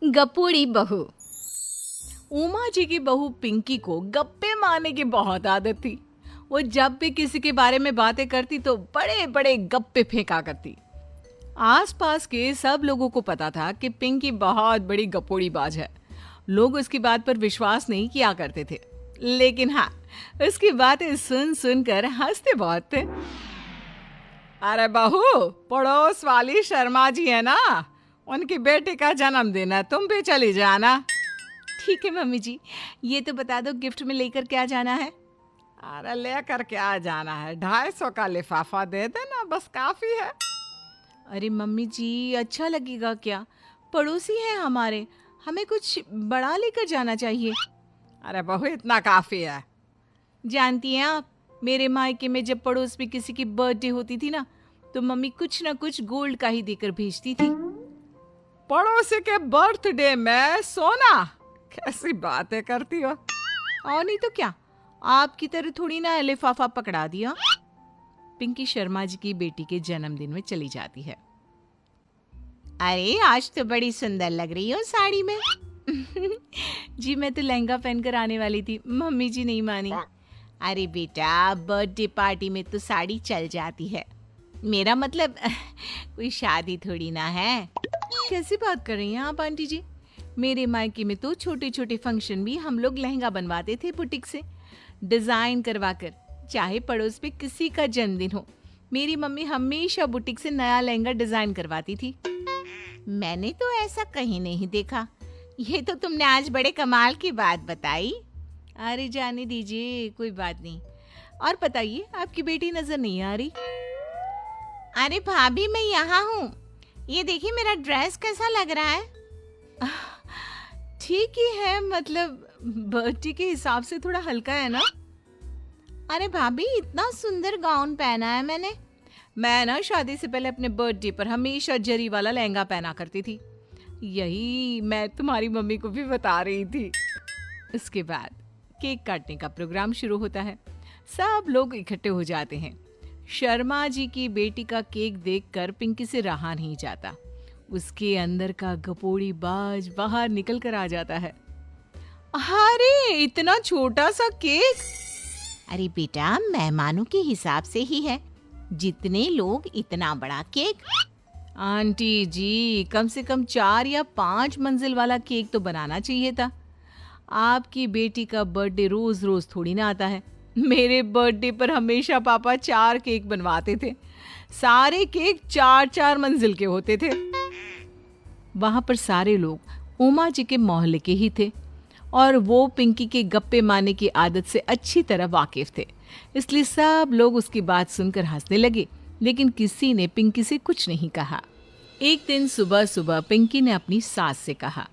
गपोड़ी बहू। उमा जी की बहू पिंकी को गप्पे मारने की बहुत आदत थी। वो जब भी किसी के बारे में बातें करती तो बड़े बड़े गप्पे फेंका करती। आसपास के सब लोगों को पता था कि पिंकी बहुत बड़ी गपोड़ी बाज है। लोग उसकी बात पर विश्वास नहीं किया करते थे, लेकिन हाँ, उसकी बातें सुन सुनकर हंसते बहुत थे। अरे बहू, पड़ोस वाली शर्मा जी है ना, उनकी बेटी का जन्मदिन है, तुम भी चली जाना। ठीक है मम्मी जी, ये तो बता दो गिफ्ट में लेकर क्या जाना है। अरे लेकर क्या जाना है, 250 का लिफाफा दे देना, बस काफी है। अरे मम्मी जी, अच्छा लगेगा क्या? पड़ोसी हैं हमारे, हमें कुछ बड़ा लेकर जाना चाहिए। अरे बहू, इतना काफी है। जानती हैं आप, मेरे मायके में जब पड़ोस में किसी की बर्थडे होती थी ना, तो मम्मी कुछ ना कुछ गोल्ड का ही देकर भेजती थी। पड़ोसी के बर्थडे में सोना? कैसी बातें करती हो। और नहीं तो क्या, आपकी तरह थोड़ी ना लिफाफा पकड़ा दिया। पिंकी शर्मा जी की बेटी के जन्मदिन में चली जाती है। अरे आज तो बड़ी सुंदर लग रही हो साड़ी में। जी मैं तो लहंगा पहनकर आने वाली थी, मम्मी जी नहीं मानी। अरे बेटा, बर्थडे पार्टी में तो साड़ी चल जाती है, मेरा मतलब कोई शादी थोड़ी ना है। कैसी बात कर रही हैं आप आंटी जी? मेरे मायके में तो छोटे छोटे फंक्शन भी हम लोग लहंगा बनवाते थे बुटीक से, डिजाइन करवा कर। चाहे पड़ोस में किसी का जन्मदिन हो, मेरी मम्मी हमेशा बुटीक से नया लहंगा डिजाइन करवाती थी। मैंने तो ऐसा कहीं नहीं देखा, ये तो तुमने आज बड़े कमाल की बात बताई। अरे जाने दीजिए, कोई बात नहीं। और बताइए, आपकी बेटी नजर नहीं आ रही। अरे भाभी, मैं यहाँ हूँ, ये देखिए मेरा ड्रेस कैसा लग रहा है। ठीक ही है, मतलब बर्थडे के हिसाब से थोड़ा हल्का है ना। अरे भाभी, इतना सुंदर गाउन पहना है मैंने। मैं ना शादी से पहले अपने बर्थडे पर हमेशा जरी वाला लहंगा पहना करती थी, यही मैं तुम्हारी मम्मी को भी बता रही थी। इसके बाद केक काटने का प्रोग्राम शुरू होता है। सब लोग इकट्ठे हो जाते हैं। शर्मा जी की बेटी का केक देखकर पिंकी से रहा नहीं जाता। उसके अंदर का गपोड़ी बाज बाहर निकल कर आ जाता है। अरे इतना छोटा सा केक! अरे बेटा, मेहमानों के हिसाब से ही है, जितने लोग इतना बड़ा केक। आंटी जी, कम से कम 4 या 5 मंजिल वाला केक तो बनाना चाहिए था। आपकी बेटी का बर्थडे रोज रोज थोड़ी ना आता है। मेरे बर्थडे पर हमेशा पापा 4 केक बनवाते थे, सारे केक 4-4 मंजिल के होते थे। वहां पर सारे लोग उमा जी के मोहल्ले के ही थे और वो पिंकी के गप्पे मारने की आदत से अच्छी तरह वाकिफ थे, इसलिए सब लोग उसकी बात सुनकर हंसने लगे, लेकिन किसी ने पिंकी से कुछ नहीं कहा। एक दिन सुबह सुबह पिंकी ने अपनी सास से कहा,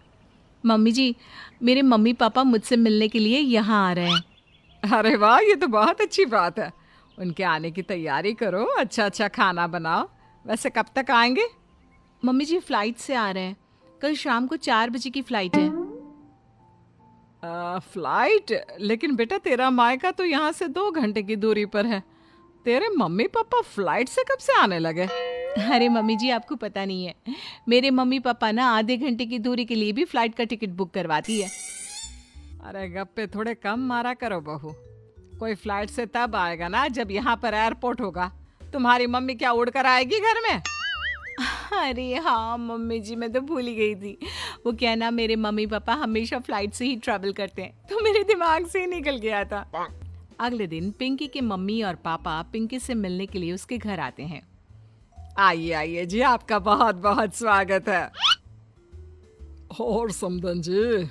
मम्मी जी, मेरे मम्मी पापा मुझसे मिलने के लिए यहाँ आ रहे हैं। अरे वाह, ये तो बहुत अच्छी बात है। उनके आने की तैयारी करो, अच्छा अच्छा खाना बनाओ। वैसे कब तक आएंगे? मम्मी जी फ्लाइट से आ रहे हैं, कल शाम को 4 बजे की फ्लाइट है। फ्लाइट? लेकिन बेटा, तेरा मायका तो यहाँ से 2 घंटे की दूरी पर है। तेरे मम्मी पापा फ्लाइट से कब से आने लगे? अरे मम्मी जी, आपको पता नहीं है, मेरे मम्मी पापा ना आधे घंटे की दूरी के लिए भी फ्लाइट का टिकट बुक करवाती है। अरे गप्पे थोड़े कम मारा करो बहू, कोई फ्लाइट से तब आएगा ना जब यहाँ पर एयरपोर्ट होगा। तुम्हारी मम्मी क्या उड़कर आएगी घर में? अरे हाँ मम्मी जी, मैं तो भूल ही गई थी। वो क्या ना, मेरे मम्मी पापा हमेशा फ्लाइट से ही ट्रैवल करते हैं, तो मेरे दिमाग से ही निकल गया था। अगले दिन पिंकी के मम्मी और पापा पिंकी से मिलने के लिए उसके घर आते हैं। आइए आइए जी, आपका बहुत बहुत स्वागत है। और समदन जी,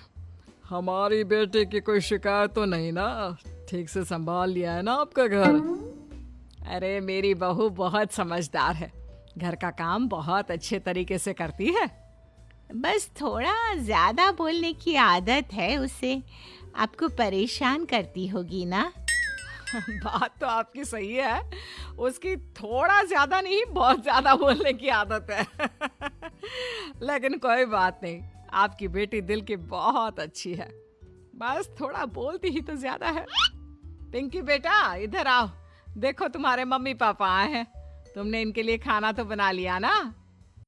हमारी बेटे की कोई शिकायत तो नहीं ना? ठीक से संभाल लिया है ना आपका घर? अरे मेरी बहू बहुत समझदार है, घर का काम बहुत अच्छे तरीके से करती है। बस थोड़ा ज्यादा बोलने की आदत है उसे, आपको परेशान करती होगी ना। बात तो आपकी सही है, उसकी थोड़ा ज्यादा नहीं बहुत ज्यादा बोलने की आदत है। लेकिन कोई बात नहीं, आपकी बेटी दिल की बहुत अच्छी है, बस थोड़ा बोलती ही तो ज्यादा है। पिंकी बेटा, इधर आओ, देखो तुम्हारे मम्मी पापा आए हैं, तुमने इनके लिए खाना तो बना लिया ना?